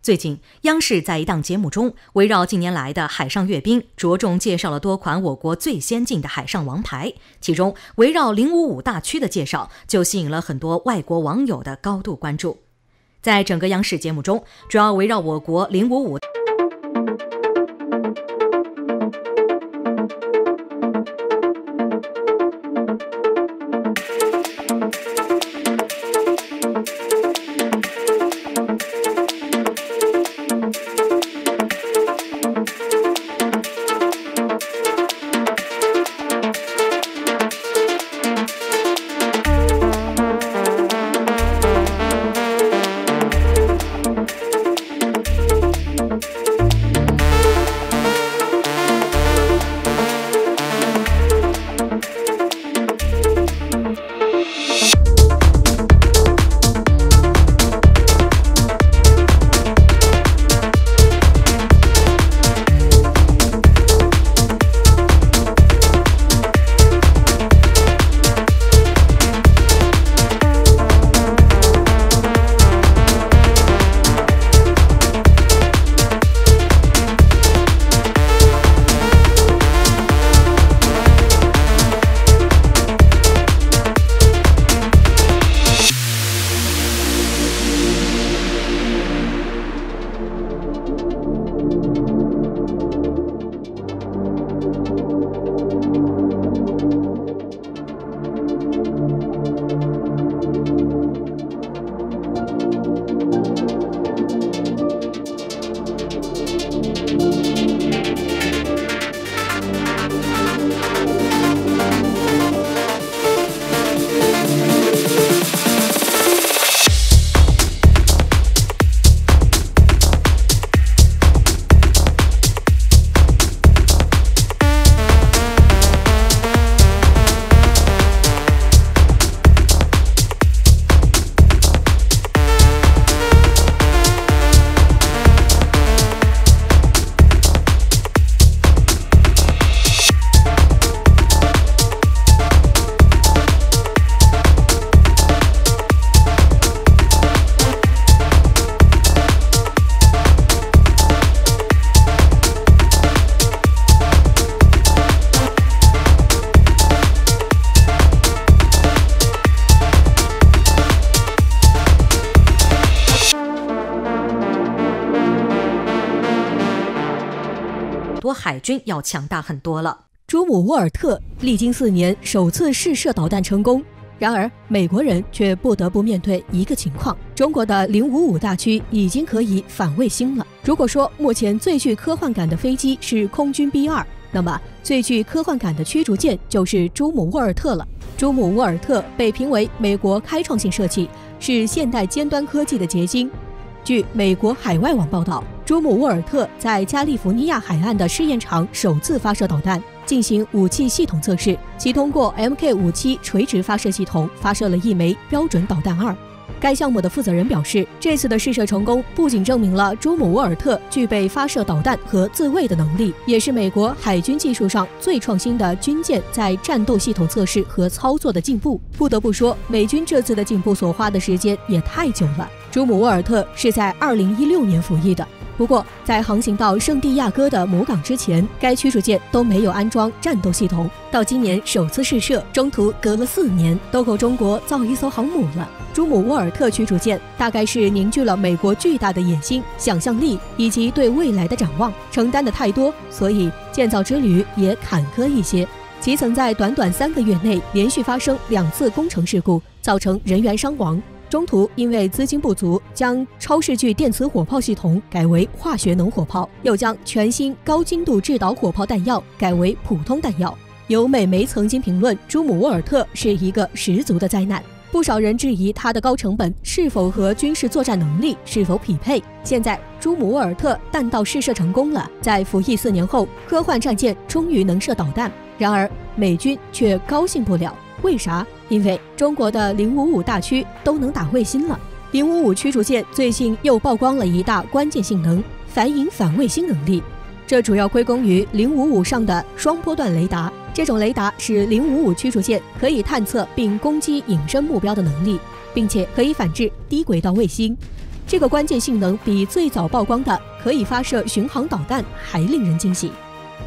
最近，央视在一档节目中，围绕近年来的海上阅兵，着重介绍了多款我国最先进的海上王牌。其中，围绕055大驱的介绍，就吸引了很多外国网友的高度关注。在整个央视节目中，主要围绕我国055。海军要强大很多了。朱姆沃尔特历经4年首次试射导弹成功，然而美国人却不得不面对一个情况：中国的055大驱已经可以反卫星了。如果说目前最具科幻感的飞机是空军 B2， 那么最具科幻感的驱逐舰就是朱姆沃尔特了。朱姆沃尔特被评为美国开创性设计，是现代尖端科技的结晶。据美国海外网报道，朱姆沃尔特在加利福尼亚海岸的试验场首次发射导弹，进行武器系统测试，其通过 MK57垂直发射系统发射了1枚标准导弹2。该项目的负责人表示，这次的试射成功不仅证明了朱姆沃尔特具备发射导弹和自卫的能力，也是美国海军技术上最创新的军舰在战斗系统测试和操作的进步。不得不说，美军这次的进步所花的时间也太久了。朱姆沃尔特是在2016年服役的，不过在航行到圣地亚哥的母港之前，该驱逐舰都没有安装战斗系统。到今年首次试射，中途隔了4年，都够中国造一艘航母了。朱姆沃尔特驱逐舰大概是凝聚了美国巨大的野心、想象力以及对未来的展望，承担的太多，所以建造之旅也坎坷一些。其曾在短短3个月内连续发生2次工程事故，造成人员伤亡。中途因为资金不足，将超视距电磁火炮系统改为化学能火炮，又将全新高精度制导火炮弹药改为普通弹药。有美媒曾经评论朱姆沃尔特是一个十足的灾难，不少人质疑它的高成本是否和军事作战能力是否匹配。现在朱姆沃尔特弹道试射成功了，在服役4年后，科幻战舰终于能射导弹。然而美军却高兴不了，为啥？因为中国的055大驱都能打卫星了。055驱逐舰最近又曝光了一大关键性能——反引反卫星能力。这主要归功于055上的双波段雷达。这种雷达是055驱逐舰可以探测并攻击隐身目标的能力，并且可以反制低轨道卫星。这个关键性能比最早曝光的可以发射巡航导弹还令人惊喜。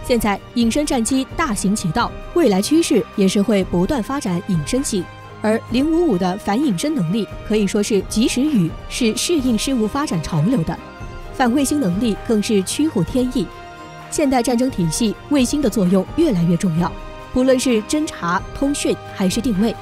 现在隐身战机大行其道，未来趋势也是会不断发展隐身系。而055的反隐身能力可以说是及时雨，是适应事物发展潮流的。反卫星能力更是趋乎天意。现代战争体系，卫星的作用越来越重要，不论是侦察、通讯还是定位，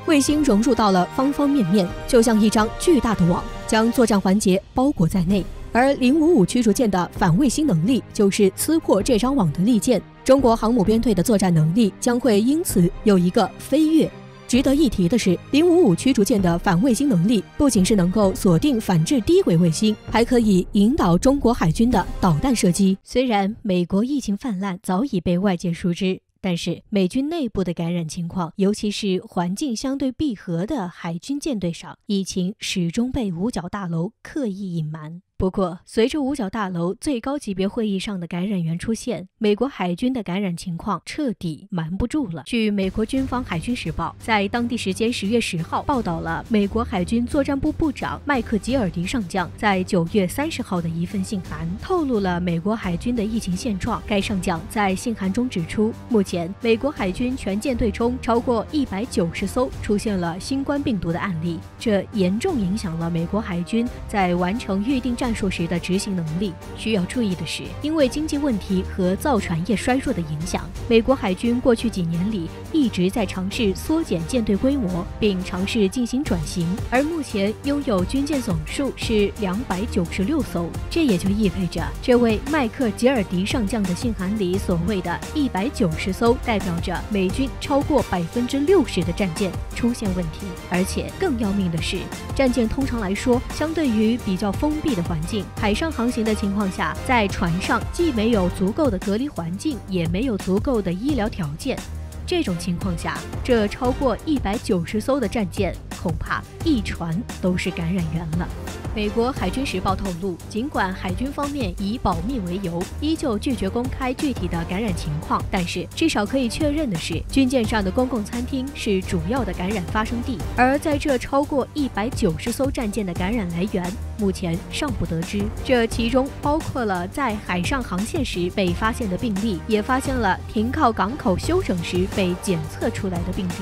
卫星融入到了方方面面，就像一张巨大的网，将作战环节包裹在内。而055驱逐舰的反卫星能力就是撕破这张网的利剑，中国航母编队的作战能力将会因此有一个飞跃。值得一提的是，055驱逐舰的反卫星能力不仅是能够锁定反制低轨卫星，还可以引导中国海军的导弹射击。虽然美国疫情泛滥早已被外界熟知，但是美军内部的感染情况，尤其是环境相对闭合的海军舰队上，疫情始终被五角大楼刻意隐瞒。不过，随着五角大楼最高级别会议上的感染源出现，美国海军的感染情况彻底瞒不住了。据美国军方海军时报在当地时间10月10号报道了美国海军作战部部长麦克吉尔迪上将在9月30号的一份信函，透露了美国海军的疫情现状。该上将在信函中指出，目前美国海军全舰队中超过190艘出现了新冠病毒的案例，这严重影响了美国海军在完成预定战术时的执行能力。需要注意的是，因为经济问题和造船业衰弱的影响，美国海军过去几年里一直在尝试缩减舰队规模，并尝试进行转型，而目前拥有军舰总数是296艘。这也就意味着，这位麦克吉尔迪上将的信函里所谓的190艘，代表着美军超过60%的战舰出现问题。而且更要命的是，战舰通常来说，相对于比较封闭的环境，海上航行的情况下，在船上既没有足够的隔离环境，也没有足够的医疗条件。这种情况下，这超过190艘的战舰，恐怕一船都是感染源了。美国海军时报透露，尽管海军方面以保密为由，依旧拒绝公开具体的感染情况，但是至少可以确认的是，军舰上的公共餐厅是主要的感染发生地。而在这超过190艘战舰的感染来源，目前尚不得知。这其中包括了在海上航线时被发现的病例，也发现了停靠港口休整时被检测出来的病例。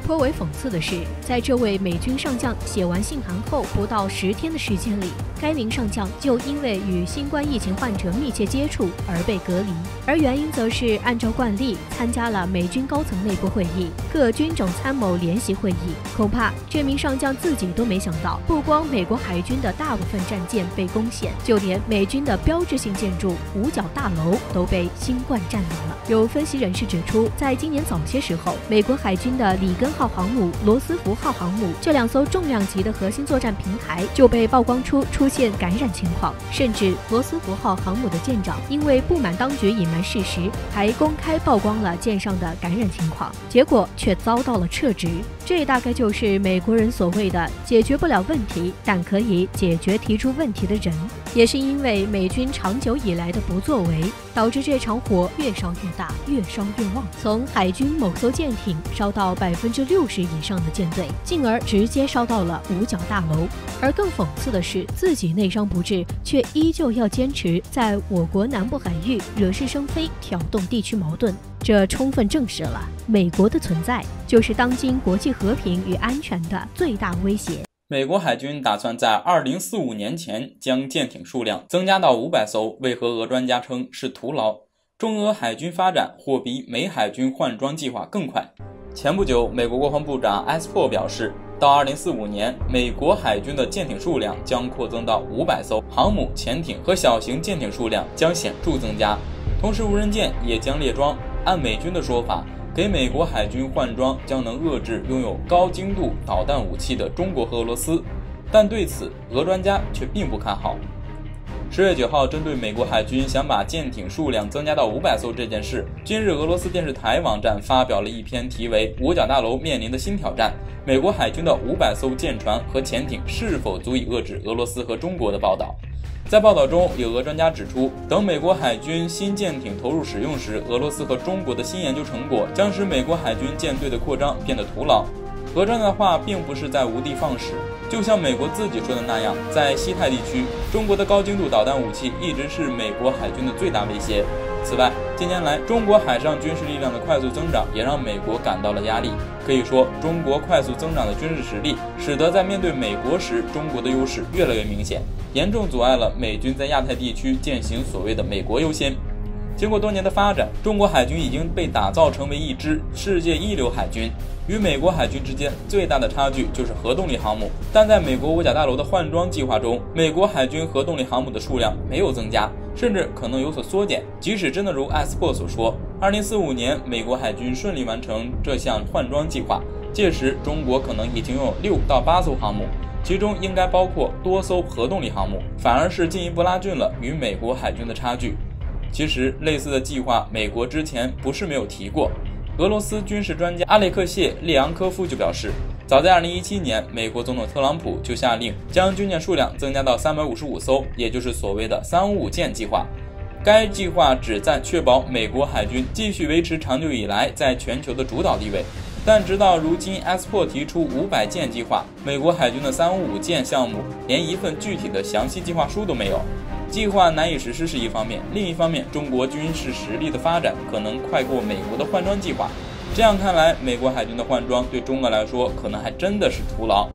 颇为讽刺的是，在这位美军上将写完信函后不到10天的时间里，该名上将就因为与新冠疫情患者密切接触而被隔离，而原因则是按照惯例参加了美军高层内部会议、各军种参谋联席会议。恐怕这名上将自己都没想到，不光美国海军的大部分战舰被攻陷，就连美军的标志性建筑五角大楼都被新冠占领了。有分析人士指出，在今年早些时候，美国海军的里根号航母、罗斯福号航母这2艘重量级的核心作战平台就被曝光出现感染情况，甚至罗斯福号航母的舰长因为不满当局隐瞒事实，还公开曝光了舰上的感染情况，结果却遭到了撤职。这大概就是美国人所谓的解决不了问题，但可以解决提出问题的人。也是因为美军长久以来的不作为，导致这场火越烧越大，越烧越旺，从海军某艘舰艇烧到60%以上的舰队，进而直接烧到了五角大楼。而更讽刺的是，自己内伤不治，却依旧要坚持在我国南部海域惹是生非，挑动地区矛盾。这充分证实了美国的存在就是当今国际和平与安全的最大威胁。美国海军打算在2045年前将舰艇数量增加到500艘，为何俄专家称是徒劳？中俄海军发展或比美海军换装计划更快。前不久，美国国防部长埃斯珀表示，到2045年，美国海军的舰艇数量将扩增到500艘，航母、潜艇和小型舰艇数量将显著增加，同时无人舰也将列装。按美军的说法，给美国海军换装将能遏制拥有高精度导弹武器的中国和俄罗斯，但对此俄专家却并不看好。10月9号，针对美国海军想把舰艇数量增加到500艘这件事，今日俄罗斯电视台网站发表了一篇题为《五角大楼面临的新挑战：美国海军的500艘舰船和潜艇是否足以遏制俄罗斯和中国》的报道。在报道中，有俄专家指出，等美国海军新舰艇投入使用时，俄罗斯和中国的新研究成果将使美国海军舰队的扩张变得徒劳。俄专家的话并不是在无的放矢，就像美国自己说的那样，在西太地区，中国的高精度导弹武器一直是美国海军的最大威胁。此外，近年来中国海上军事力量的快速增长也让美国感到了压力。可以说，中国快速增长的军事实力，使得在面对美国时，中国的优势越来越明显，严重阻碍了美军在亚太地区践行所谓的美国优先。经过多年的发展，中国海军已经被打造成为一支世界一流海军。与美国海军之间最大的差距就是核动力航母，但在美国五角大楼的换装计划中，美国海军核动力航母的数量没有增加，甚至可能有所缩减。即使真的如艾斯珀所说，2045年美国海军顺利完成这项换装计划，届时中国可能已经有6到8艘航母，其中应该包括多艘核动力航母，反而是进一步拉近了与美国海军的差距。其实类似的计划，美国之前不是没有提过。俄罗斯军事专家阿列克谢列昂科夫就表示，早在2017年，美国总统特朗普就下令将军舰数量增加到355艘，也就是所谓的355舰计划。该计划旨在确保美国海军继续维持长久以来在全球的主导地位。但直到如今，艾斯珀提出500舰计划，美国海军的355舰项目连一份具体的详细计划书都没有。计划难以实施是一方面，另一方面，中国军事实力的发展可能快过美国的换装计划。这样看来，美国海军的换装对中国来说可能还真的是徒劳。